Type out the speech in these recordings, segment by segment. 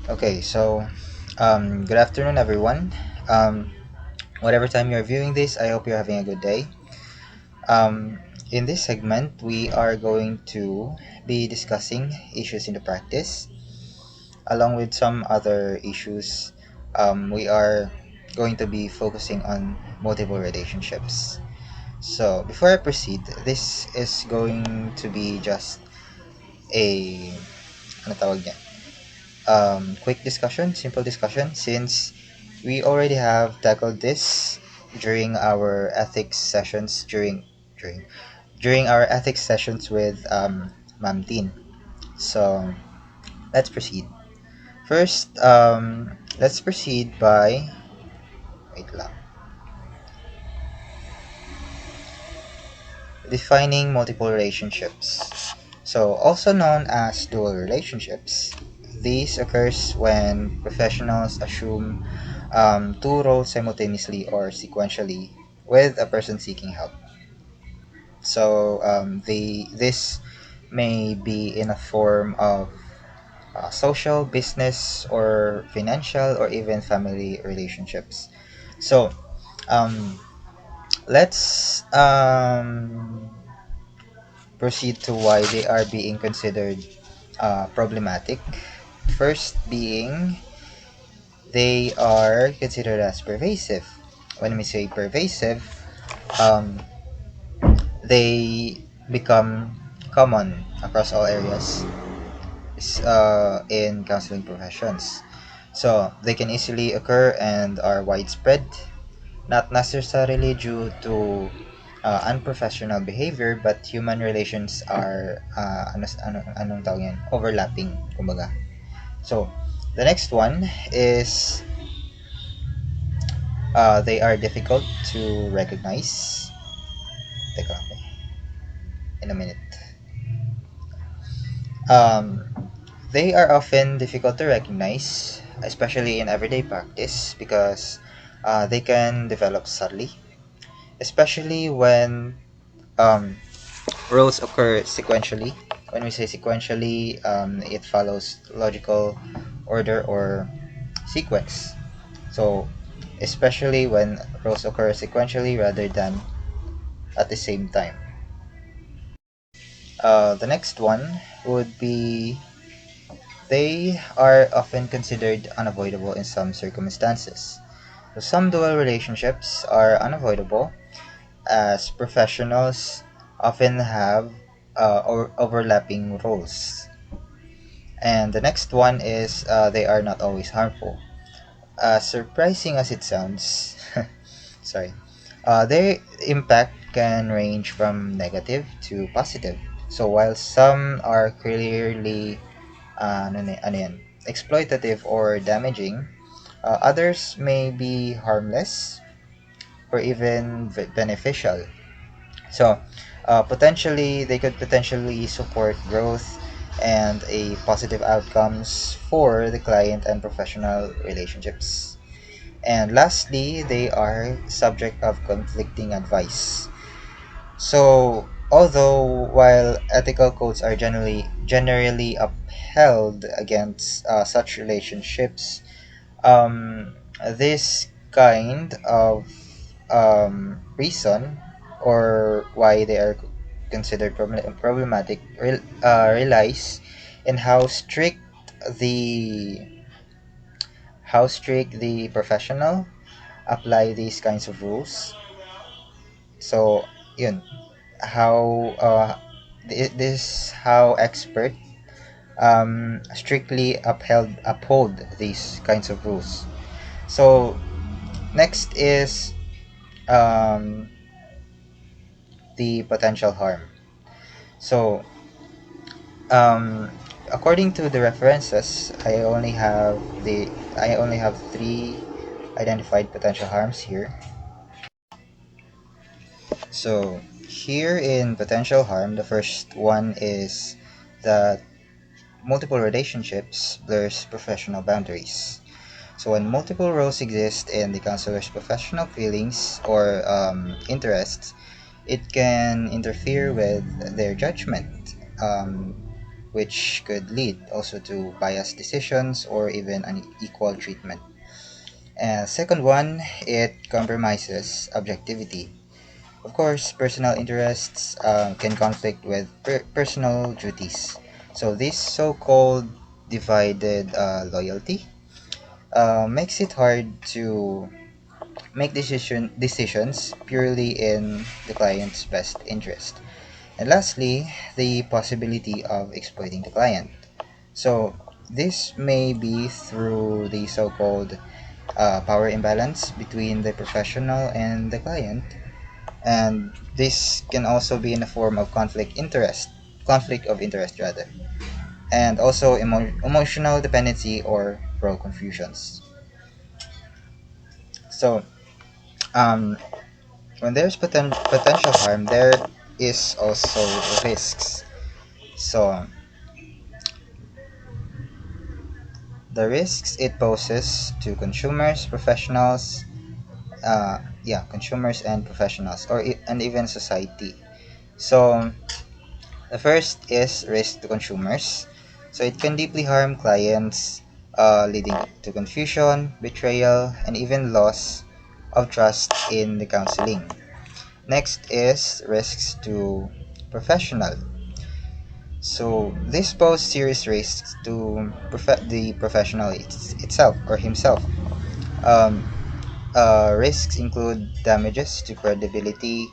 Okay, so good afternoon, everyone. Um, whatever time you're viewing this, I hope you're having a good day. In this segment, we are going to be discussing issues in the practice, along with some other issues. We are going to be focusing on multiple relationships. So, before I proceed, this is going to be just a ano tawag niya? Quick discussion, simple discussion, since we already have tackled this during our ethics sessions during during our ethics sessions with Ma'am Dean. So let's proceed. First, let's proceed by wait lang, defining multiple relationships. So also known as dual relationships, this occurs when professionals assume two roles simultaneously or sequentially with a person seeking help. So this may be in a form of social, business, or financial, or even family relationships. So um, let's proceed to why they are being considered problematic. First, being they are considered as pervasive. When we say pervasive, um, they become common across all areas in counseling professions. So they can easily occur and are widespread, not necessarily due to unprofessional behavior, but human relations are anong tawag yan? Overlapping, kumbaga. So the next one is they are difficult to recognize. Teka, okay. In a minute. Um, they are often difficult to recognize, especially in everyday practice, because they can develop subtly, especially when um, roles occur sequentially. When we say sequentially, it follows logical order or sequence. So, especially when roles occur sequentially rather than at the same time. The next one would be they are often considered unavoidable in some circumstances. So some dual relationships are unavoidable as professionals often have overlapping roles. And the next one is they are not always harmful. Surprising as it sounds, sorry, their impact can range from negative to positive. So while some are clearly ano yan, exploitative or damaging, others may be harmless or even beneficial. So, potentially, they could potentially support growth and a positive outcomes for the client and professional relationships. And lastly, they are subject of conflicting advice. So, although while ethical codes are generally upheld against such relationships, this kind of reason or why they are considered problematic relies in the how strict the professional apply these kinds of rules. So, yun, how this how expert strictly uphold these kinds of rules. So next is um, the potential harm. So um, according to the references, I only have three identified potential harms here. So here in potential harm, the first one is that multiple relationships blurs professional boundaries. So when multiple roles exist in the counselor's professional feelings or interests, it can interfere with their judgment. which could lead also to biased decisions or even unequal treatment. Second one, it compromises objectivity. Of course, personal interests can conflict with personal duties. So this so-called divided loyalty makes it hard to make decisions purely in the client's best interest. And lastly, the possibility of exploiting the client. So this may be through the so-called power imbalance between the professional and the client, and this can also be in a form of conflict of interest rather, and also emotional dependency or role confusions. So um, when there's potential harm, there is also risks. So the risks it poses to consumers and professionals, and even society. So the first is risk to consumers. So it can deeply harm clients, leading to confusion, betrayal, and even loss of trust in the counseling. Next is risks to professional. So this poses serious risks to the professional itself or himself. Um, Risks include damages to credibility,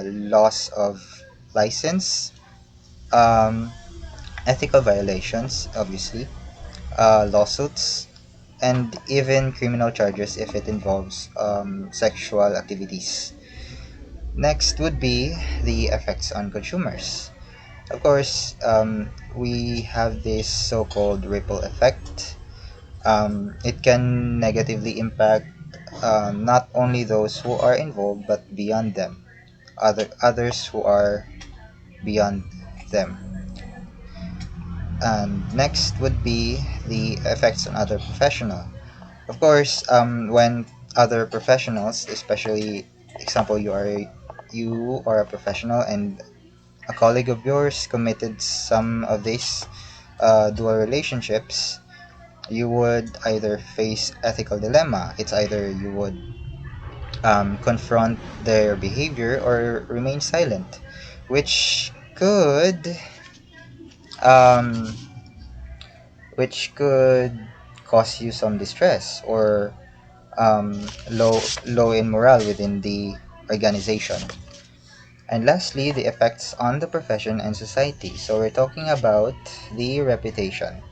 loss of license, um, ethical violations, obviously, lawsuits, and even criminal charges if it involves sexual activities. Next would be the effects on consumers. Of course, we have this so called ripple effect. It can negatively impact not only those who are involved but beyond them, others who are beyond them. And next would be the effects on other professional. Of course, when other professionals, especially example you are a professional and a colleague of yours committed some of these dual relationships, you would either face ethical dilemma. It's either you would confront their behavior or remain silent, which could um, which could cause you some distress or low in morale within the organization. And lastly, the effects on the profession and society. So we're talking about the reputation.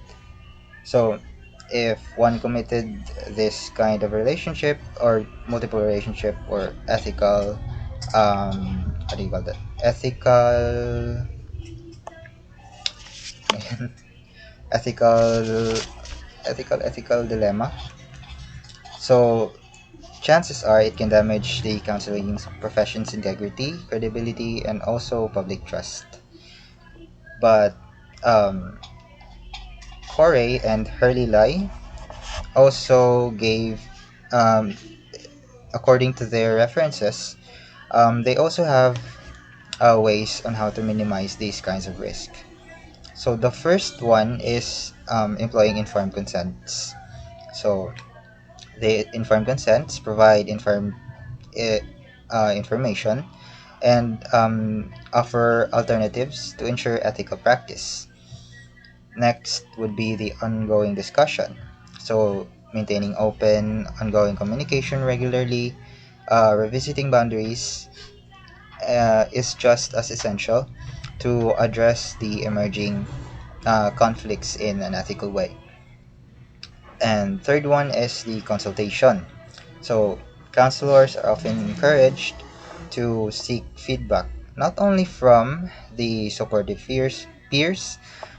So if one committed this kind of relationship or multiple relationship or ethical what do you call that? Ethical ethical dilemma. So chances are it can damage the counseling profession's integrity, credibility, and also public trust. But um, Corey and Hurley Lai also gave, um, according to their references, they also have ways on how to minimize these kinds of risk. So the first one is employing informed consents. So the informed consents provide i- information and offer alternatives to ensure ethical practice. Next would be the ongoing discussion. So maintaining open, ongoing communication regularly, revisiting boundaries is just as essential to address the emerging conflicts in an ethical way. And third one is the consultation. So counselors are often encouraged to seek feedback not only from the supportive peers,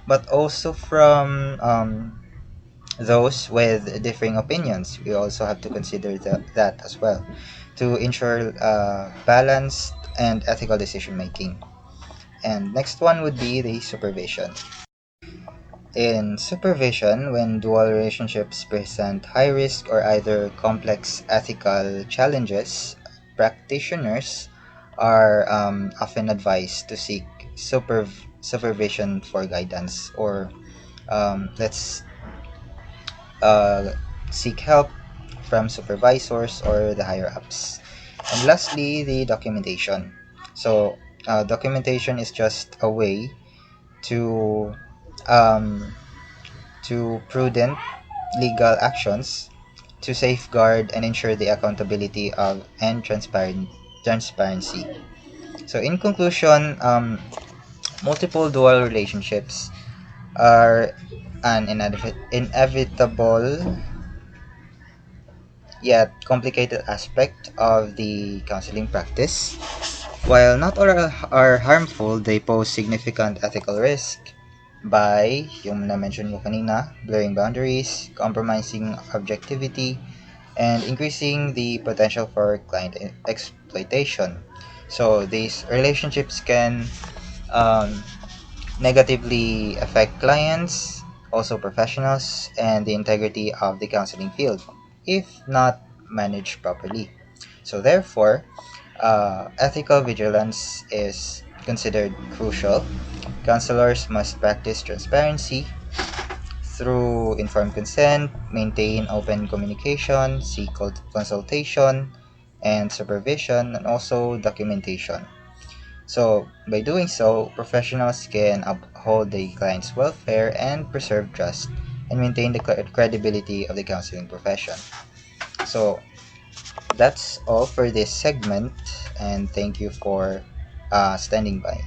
but also from those with differing opinions. We also have to consider that as well to ensure balanced and ethical decision making. And next one would be the supervision. In supervision, when dual relationships present high risk or either complex ethical challenges, practitioners are often advised to seek supervision for guidance, or let's uh, seek help from supervisors or the higher ups. And lastly, the documentation. So, documentation is just a way to um, prudent legal actions to safeguard and ensure the accountability of and transparency. So, in conclusion, multiple dual relationships are an inevitable yet complicated aspect of the counseling practice. While not all are harmful, they pose significant ethical risk by, yung na-mention mo kanina, blurring boundaries, compromising objectivity, and increasing the potential for client exploitation. So these relationships can um, negatively affect clients, also professionals, and the integrity of the counseling field if not managed properly. So, therefore, ethical vigilance is considered crucial. Counselors must practice transparency through informed consent, maintain open communication, seek consultation and supervision, and also documentation. So, by doing so, professionals can uphold the client's welfare and preserve trust and maintain the credibility of the counseling profession. So, that's all for this segment, and thank you for standing by.